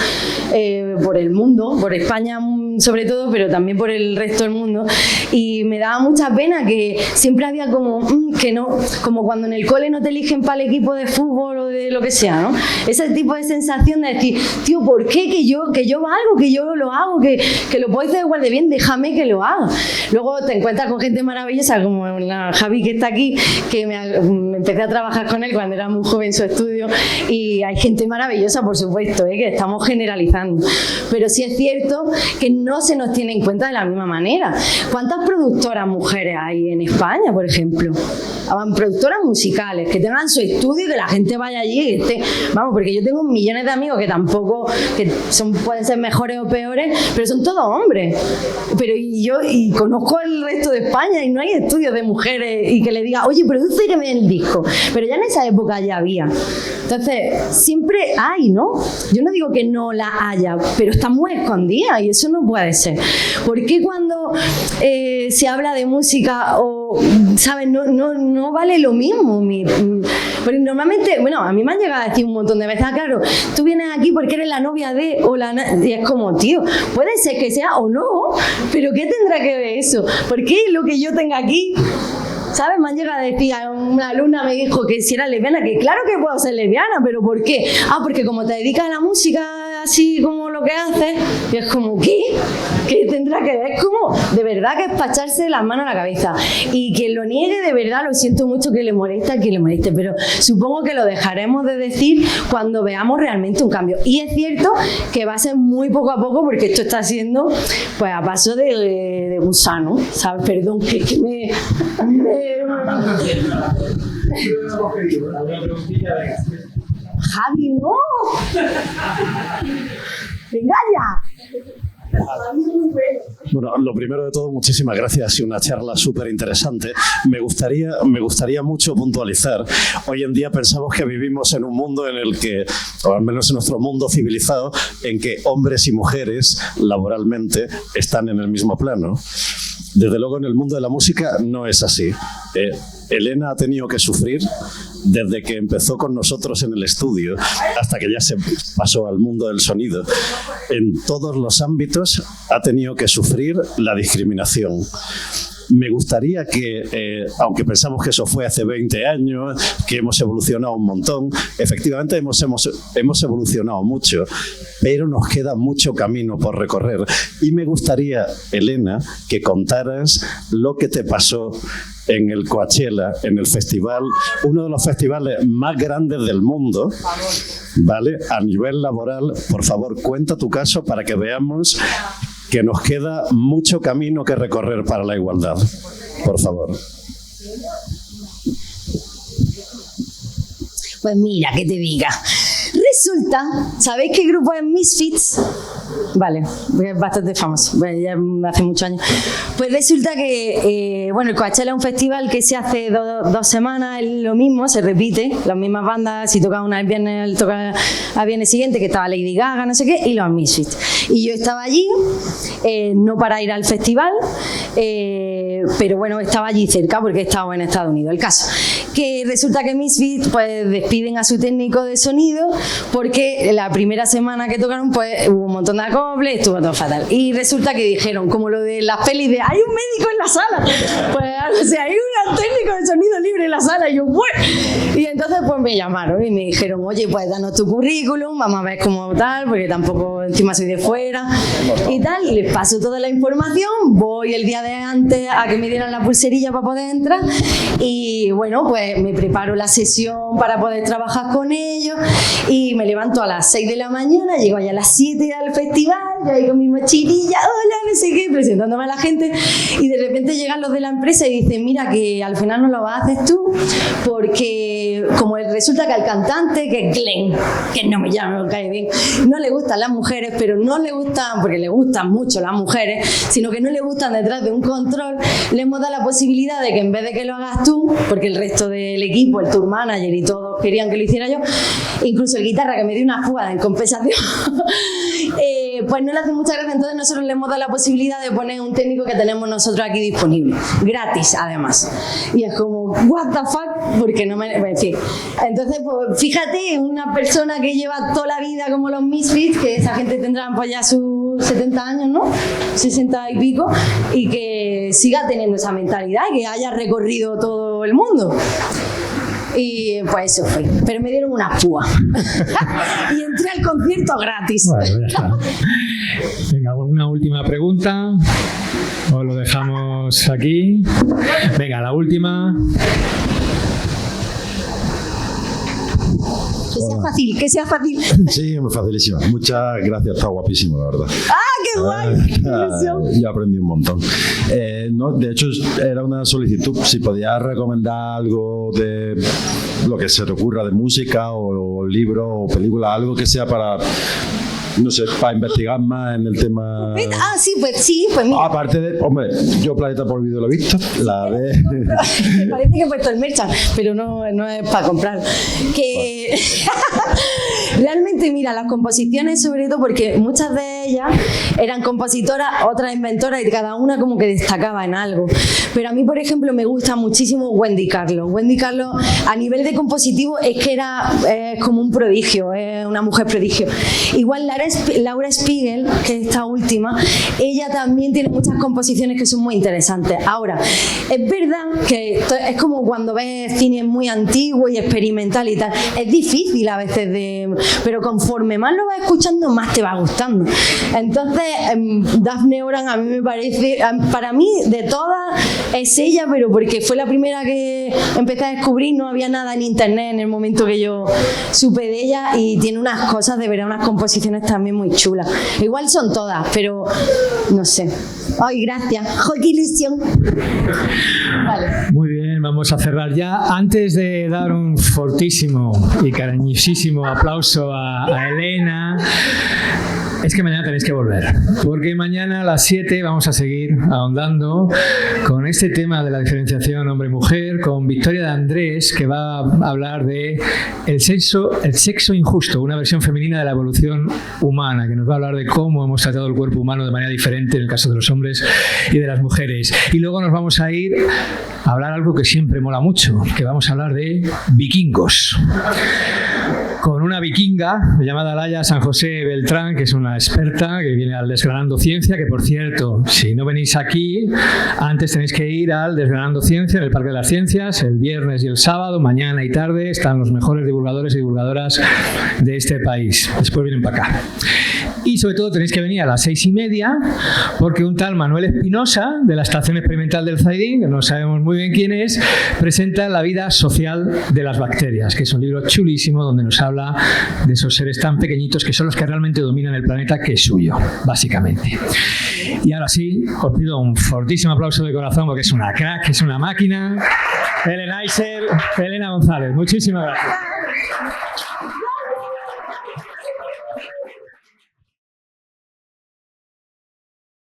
por el mundo, por España sobre todo, pero también por el resto del mundo, y me daba mucha pena que siempre había como que no, como cuando en el cole no te eligen para el equipo de fútbol o de lo que sea, ¿no? Ese tipo de sensación de decir, tío, ¿por qué que yo valgo, que yo lo hago, que lo puedo hacer igual de bien, déjame que lo haga? Luego te encuentras con gente maravillosa como la Javi que está aquí, que me empecé a trabajar con él cuando era muy joven en su estudio, y hay gente maravillosa, por supuesto, que estamos generalizando, pero sí es cierto que no se nos tiene en cuenta de la misma manera. ¿Cuántas productoras mujeres hay en España, por ejemplo? Productoras musicales que tengan su estudio y que la gente vaya allí y esté, vamos, porque yo tengo millones de amigos que tampoco, que pueden ser mejores o peores, pero son todos hombres. Pero y conozco el resto de España y no hay estudios de mujeres y que le diga, oye, produce que me den el disco. Pero ya en esa época ya había. Entonces, siempre hay, ¿no? Yo no digo que no la haya, pero está muy escondida y eso no puede ser. ¿Por qué cuando se habla de música o, ¿sabes? No vale lo mismo. Porque normalmente, bueno, a mí me han llegado a decir un montón de veces, claro, tú vienes aquí porque eres la novia de, y es como, tío, puede ser que sea o no, pero ¿qué tendrá que ver eso? ¿Por qué lo que yo tenga aquí ¿sabes? Me han llegado a decir, una alumna me dijo que si era lesbiana, que claro que puedo ser lesbiana, pero ¿por qué? Porque como te dedicas a la música así como lo que haces, y es como, ¿qué? ¿Qué tendrá que ver? Es como, de verdad que es para echarse las manos a la cabeza. Y quien lo niegue, de verdad, lo siento mucho que le moleste a quien le moleste, pero supongo que lo dejaremos de decir cuando veamos realmente un cambio. Y es cierto que va a ser muy poco a poco, porque esto está siendo, pues, a paso de gusano, ¿sabes? Perdón, que me... Javi, no. Venga ya. Bueno, lo primero de todo, muchísimas gracias. Ha sido una charla súper interesante. Me gustaría mucho puntualizar. Hoy en día pensamos que vivimos en un mundo en el que, o al menos en nuestro mundo civilizado, en que hombres y mujeres laboralmente están en el mismo plano. Desde luego, en el mundo de la música no es así. Elena ha tenido que sufrir desde que empezó con nosotros en el estudio hasta que ya se pasó al mundo del sonido. En todos los ámbitos ha tenido que sufrir la discriminación. Me gustaría que, aunque pensamos que eso fue hace 20 años, que hemos evolucionado un montón, efectivamente hemos evolucionado mucho, pero nos queda mucho camino por recorrer. Y me gustaría, Elena, que contaras lo que te pasó en el Coachella, en el festival, uno de los festivales más grandes del mundo, ¿vale? A nivel laboral. Por favor, cuenta tu caso para que veamos que nos queda mucho camino que recorrer para la igualdad. Por favor. Pues mira, que te diga. Resulta, ¿sabéis qué grupo es Misfits? Vale, es bastante famoso, ya hace muchos años. Pues resulta que, bueno, el Coachella es un festival que se hace dos semanas, es lo mismo, se repite, las mismas bandas, si toca una el viernes, toca al viernes siguiente, que estaba Lady Gaga, no sé qué, y los Misfits. Y yo estaba allí, no para ir al festival, pero bueno, estaba allí cerca porque estaba en Estados Unidos. El caso, que resulta que Misfits pues despiden a su técnico de sonido porque la primera semana que tocaron pues hubo un montón de acople, estuvo todo fatal. Y resulta que dijeron, como lo de las pelis de hay un médico en la sala, pues o sea, hay un técnico de sonido libre en la sala, y yo, bueno. Y entonces pues me llamaron y me dijeron, oye, pues danos tu currículum, vamos a ver cómo tal, porque tampoco encima soy de fuera y tal. Les paso toda la información, voy el día de antes a que me dieran la pulserilla para poder entrar y bueno, pues me preparo la sesión para poder trabajar con ellos y me levanto a las 6 de la mañana, llego allá a las 7 al festival, yo ahí con mi mochililla, hola, no sé qué, presentándome a la gente, y de repente llegan los de la empresa y dicen, mira, que al final no lo haces tú, porque como resulta que al cantante, que es Glenn, que no me llama, me cae bien, no le gustan las mujeres, pero no le gustan, porque le gustan mucho las mujeres, sino que no le gustan detrás de un control, le hemos dado la posibilidad de que en vez de que lo hagas tú, porque el resto del equipo, el tour manager y todos querían que lo hiciera yo, incluso el guitarra que me dio una jugada en compensación, pues no le hace mucha gracia. Entonces nosotros le hemos dado la posibilidad de poner un técnico que tenemos nosotros aquí disponible, gratis además, y es como what the fuck, porque no me... En fin, entonces pues fíjate, una persona que lleva toda la vida como los Misfits, que esa gente tendrá pues ya sus 70 años, ¿no? 60 y pico, y que siga teniendo esa mentalidad y que haya recorrido todo el mundo. Y pues eso fue, pero me dieron una púa y entré al concierto gratis. Bueno, venga, una última pregunta o lo dejamos aquí. Venga, la última. Que sea fácil, que sea fácil. Sí, muy facilísima. Muchas gracias, está guapísimo, la verdad. ¡Ah, qué guay! Yo aprendí un montón. No, de hecho, era una solicitud. Si podías recomendar algo de lo que se te ocurra de música o libro o película, algo que sea para... No sé, para investigar más en el tema... Ah, sí, pues mira. Aparte de, hombre, yo Planeta Prohibido lo he visto, la de... Me parece que he puesto el merchan, pero no es para comprar. Que realmente, mira, las composiciones, sobre todo, porque muchas de ellas eran compositoras, otras inventoras y cada una como que destacaba en algo. Pero a mí, por ejemplo, me gusta muchísimo Wendy Carlos. Wendy Carlos, a nivel de compositivo, es que era como un prodigio, una mujer prodigio. Igual Laura Spiegel, que es esta última, ella también tiene muchas composiciones que son muy interesantes. Ahora, es verdad que es como cuando ves cine muy antiguo y experimental y tal, es difícil a veces pero conforme más lo vas escuchando, más te va gustando. Entonces, Daphne Oran a mí me parece, para mí de todas es ella, pero porque fue la primera que empecé a descubrir, no había nada en internet en el momento que yo supe de ella, y tiene unas cosas, de verdad, unas composiciones también muy chulas. Igual son todas, pero no sé. Ay, gracias. ¡Ay, qué ilusión! Vale. Muy bien, vamos a cerrar ya. Antes de dar un fortísimo y cariñosísimo aplauso a Elena, es que mañana tenéis que volver, porque mañana a las 7 vamos a seguir ahondando con este tema de la diferenciación hombre-mujer, con Victoria de Andrés, que va a hablar de el sexo injusto, una versión femenina de la evolución humana, que nos va a hablar de cómo hemos tratado el cuerpo humano de manera diferente en el caso de los hombres y de las mujeres. Y luego nos vamos a ir a hablar algo que siempre mola mucho, que vamos a hablar de vikingos, con una vikinga llamada Laia San José Beltrán, que es una experta que viene al Desgranando Ciencia, que por cierto, si no venís aquí, antes tenéis que ir al Desgranando Ciencia en el Parque de las Ciencias, el viernes y el sábado, mañana y tarde, están los mejores divulgadores y divulgadoras de este país. Después vienen para acá. Y sobre todo tenéis que venir a las 6:30, porque un tal Manuel Espinosa, de la Estación Experimental del Zaidín, que no sabemos muy bien quién es, presenta La vida social de las bacterias, que es un libro chulísimo donde nos habla de esos seres tan pequeñitos que son los que realmente dominan el planeta, que es suyo, básicamente. Y ahora sí, os pido un fortísimo aplauso de corazón, porque es una crack, es una máquina. Elena Iser, Elena González, muchísimas gracias.